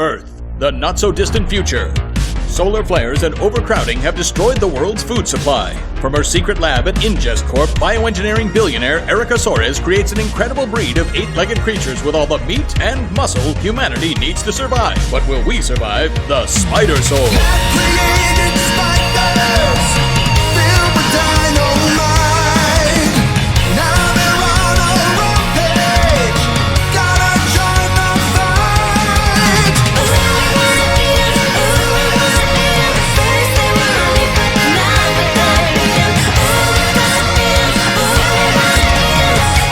Earth, the not-so-distant future. Solar flares and overcrowding have destroyed the world's food supply. From her secret lab at INGESTCorp, bioengineering billionaire Erica Soares creates an incredible breed of 8-legged creatures with all the meat and muscle humanity needs to survive. But will we survive the Spidersaurs? Created spiders, filled with dynamite. Now they're on a rampage. Gotta join the fight. First they were only but now they're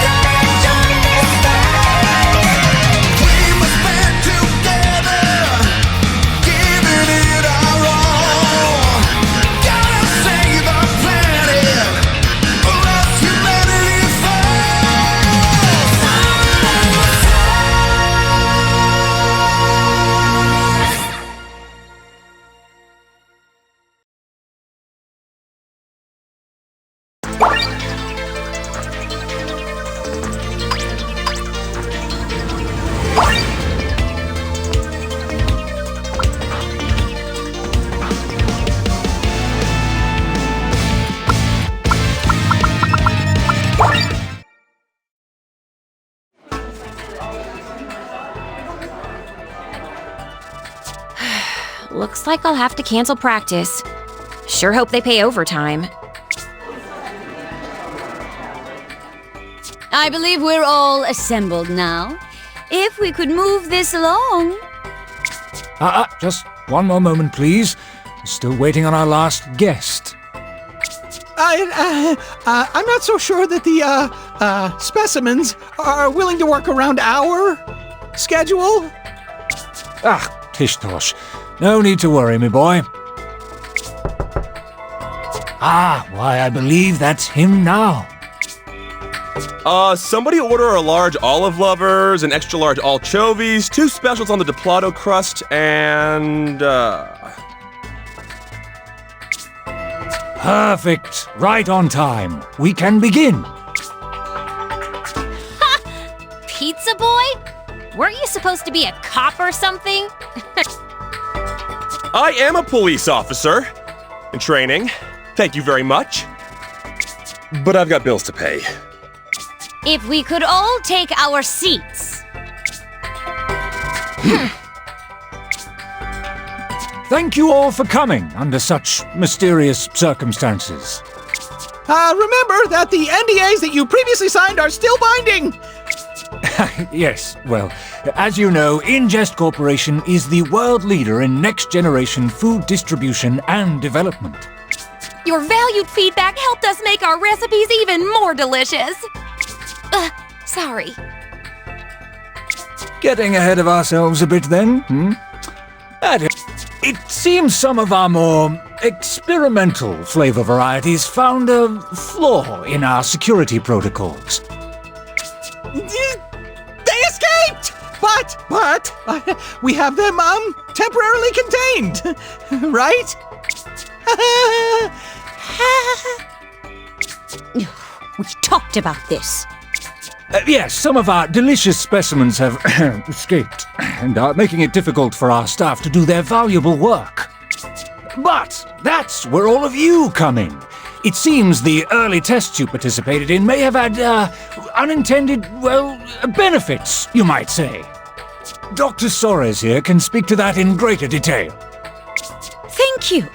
gotta join this fight. We must band together, giving it our all. Gotta save our planet, or else humanity Looks like I'll have to cancel practice. Sure hope they pay overtime. I believe we're all assembled now. If we could move this along. Just one more moment, please. Still waiting on our last guest. I'm not so sure that the specimens are willing to work around our schedule. Tish-tosh. No need to worry, me boy. Why, I believe that's him now. Somebody order a large olive lovers, an extra large anchovies, 2 specials on the Diplado crust, and, Perfect. Right on time. We can begin. Pizza boy? Weren't you supposed to be a cop or something? I am a police officer in training. Thank you very much. But I've got bills to pay. If we could all take our seats. Thank you all for coming under such mysterious circumstances. Remember that the NDAs that you previously signed are still binding. Yes, well, as you know, INGEST Corporation is the world leader in next-generation food distribution and development. Your valued feedback helped us make our recipes even more delicious. Sorry. Getting ahead of ourselves a bit then, It seems some of our more experimental flavor varieties found a flaw in our security protocols. They escaped! But we have them, temporarily contained, right? We talked about this. Yes, some of our delicious specimens have escaped and are making it difficult for our staff to do their valuable work. But that's where all of you come in. It seems the early tests you participated in may have had unintended, benefits, you might say. Dr. Soares here can speak to that in greater detail. Thank you.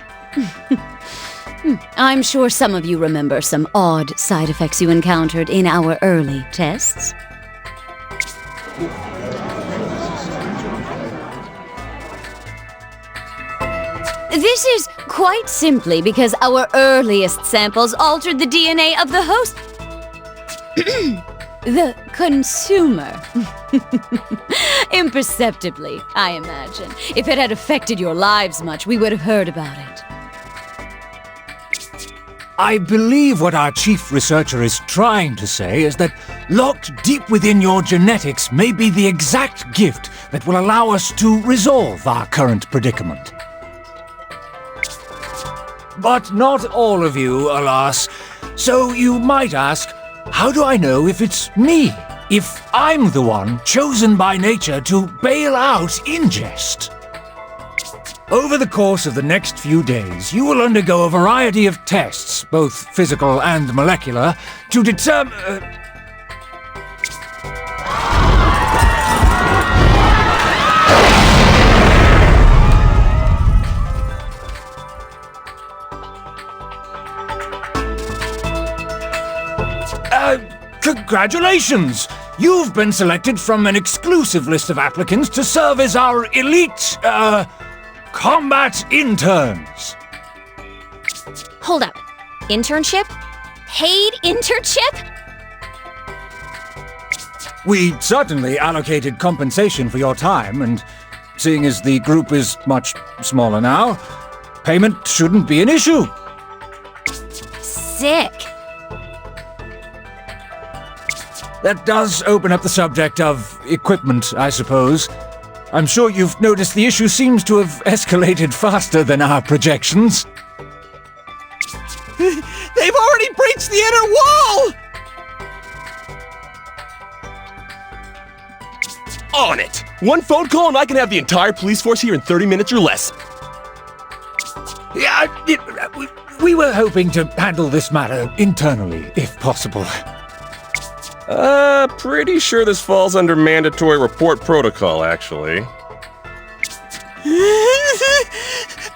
I'm sure some of you remember some odd side effects you encountered in our early tests. This is quite simply because our earliest samples altered the DNA of the host. The consumer. Imperceptibly, I imagine. If it had affected your lives much, we would have heard about it. I believe what our chief researcher is trying to say is that locked deep within your genetics may be the exact gift that will allow us to resolve our current predicament. But not all of you, alas. So you might ask, how do I know if it's me if I'm the one chosen by nature to bail out Ingest. Over the course of the next few days, you will undergo a variety of tests, both physical and molecular, to determine... Congratulations! You've been selected from an exclusive list of applicants to serve as our elite, combat interns. Hold up. Internship? Paid internship? We certainly allocated compensation for your time, and seeing as the group is much smaller now, payment shouldn't be an issue. Sick. That does open up the subject of equipment, I suppose. I'm sure you've noticed the issue seems to have escalated faster than our projections. They've already breached the inner wall! On it! One phone call and I can have the entire police force here in 30 minutes or less. Yeah, we were hoping to handle this matter internally, if possible. Pretty sure this falls under mandatory report protocol, actually.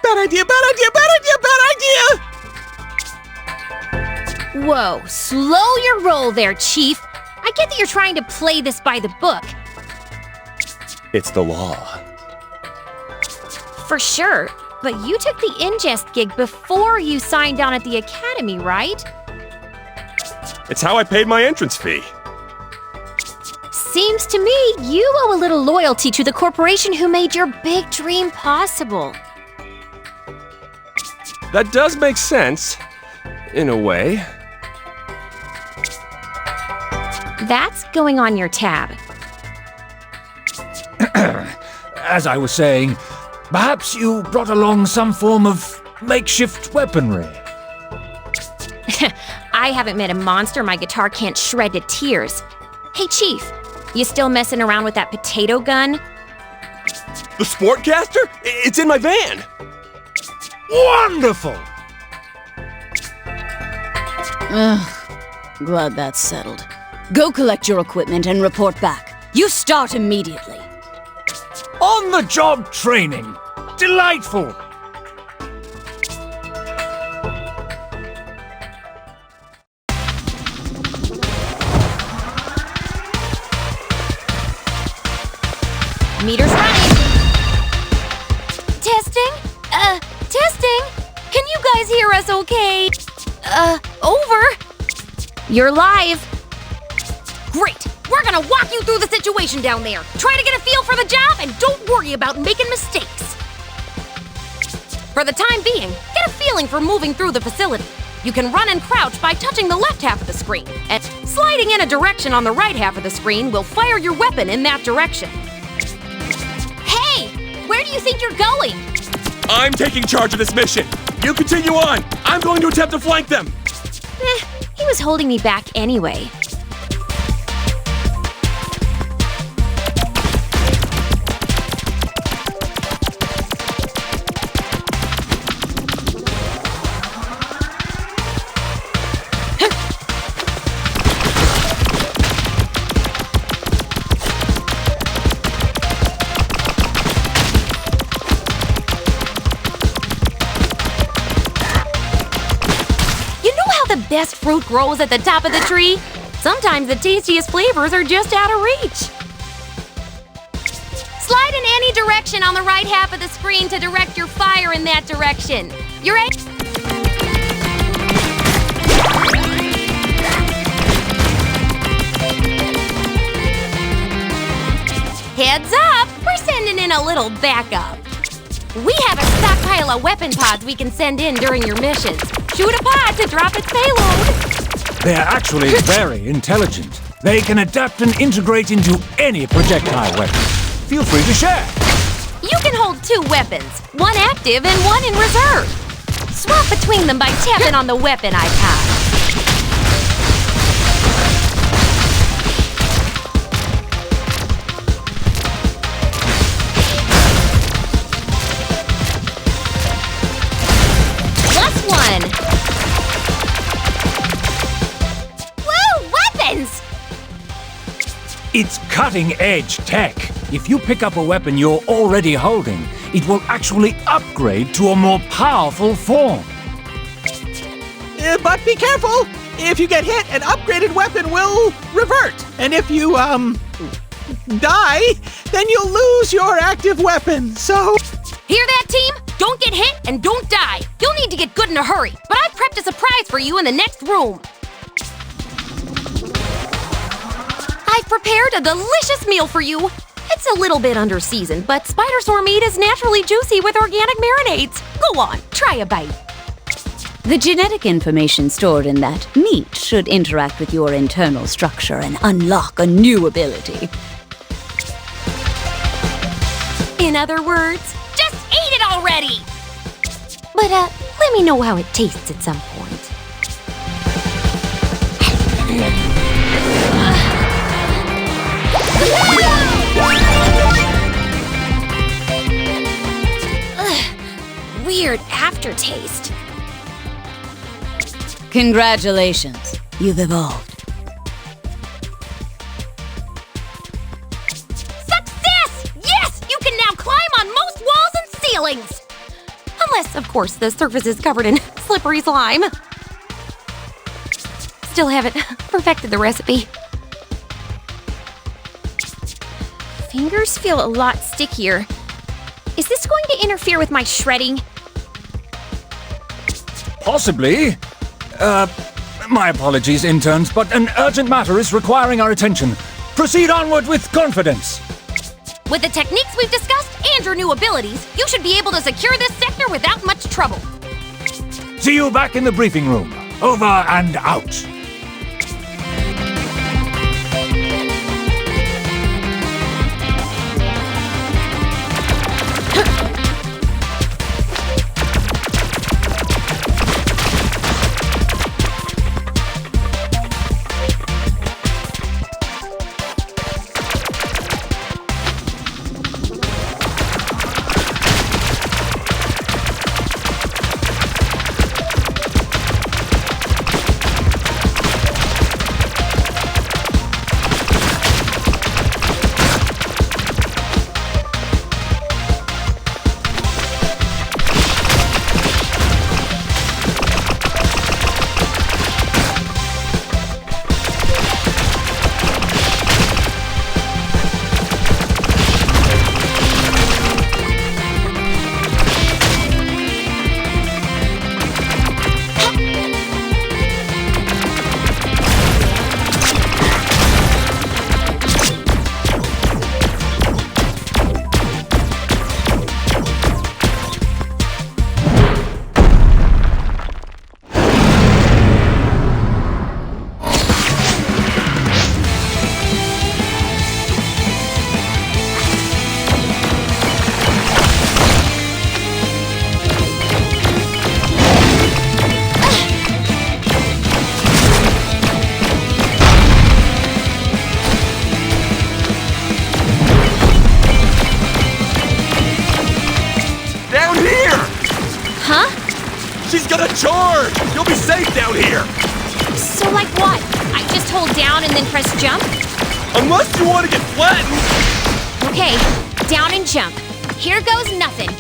Bad idea, bad idea, bad idea, bad idea! Whoa, slow your roll there, Chief. I get that you're trying to play this by the book. It's the law. For sure, but you took the Ingest gig before you signed on at the Academy, right? It's how I paid my entrance fee. Seems to me you owe a little loyalty to the corporation who made your big dream possible. That does make sense, in a way. That's going on your tab. As I was saying, perhaps you brought along some form of makeshift weaponry. I haven't met a monster my guitar can't shred to tears. Hey, Chief, you still messing around with that potato gun? The Sportcaster? It's in my van! Wonderful! Glad that's settled. Go collect your equipment and report back. You start immediately. On-the-job training! Delightful! Meters running. Testing? Testing? Can you guys hear us okay? Over. You're live. Great. We're gonna walk you through the situation down there. Try to get a feel for the job and don't worry about making mistakes. For the time being, get a feeling for moving through the facility. You can run and crouch by touching the left half of the screen, and sliding in a direction on the right half of the screen will fire your weapon in that direction. Hey! Where do you think you're going? I'm taking charge of this mission. You continue on. I'm going to attempt to flank them. He was holding me back anyway. The best fruit grows at the top of the tree. Sometimes the tastiest flavors are just out of reach. Slide in any direction on the right half of the screen to direct your fire in that direction. You're ready? Heads up! We're sending in a little backup. We have a stockpile of weapon pods we can send in during your missions. Shoot a pod to drop its payload. They're actually very intelligent. They can adapt and integrate into any projectile weapon. Feel free to share. You can hold 2 weapons, one active and one in reserve. Swap between them by tapping on the weapon icon. It's cutting-edge tech. If you pick up a weapon you're already holding, it will actually upgrade to a more powerful form. But be careful! If you get hit, an upgraded weapon will revert. And if you, die, then you'll lose your active weapon. So... Hear that, team? Don't get hit and don't die. You'll need to get good in a hurry, but I've prepped a surprise for you in the next room. I've prepared a delicious meal for you. It's a little bit under-seasoned, but Spidersaur meat is naturally juicy with organic marinades. Go on, try a bite. The genetic information stored in that meat should interact with your internal structure and unlock a new ability. In other words, just eat it already! But, let me know how it tastes at some point. Weird aftertaste. Congratulations, you've evolved. Success! Yes! You can now climb on most walls and ceilings! Unless, of course, the surface is covered in slippery slime. Still haven't perfected the recipe. Fingers feel a lot stickier. Is this going to interfere with my shredding? Possibly. My apologies, interns, but an urgent matter is requiring our attention. Proceed onward with confidence. With the techniques we've discussed and your new abilities, you should be able to secure this sector without much trouble. See you back in the briefing room. Over and out. She's gonna charge! You'll be safe down here! So like what? I just hold down and then press jump? Unless you want to get flattened! Okay, down and jump. Here goes nothing.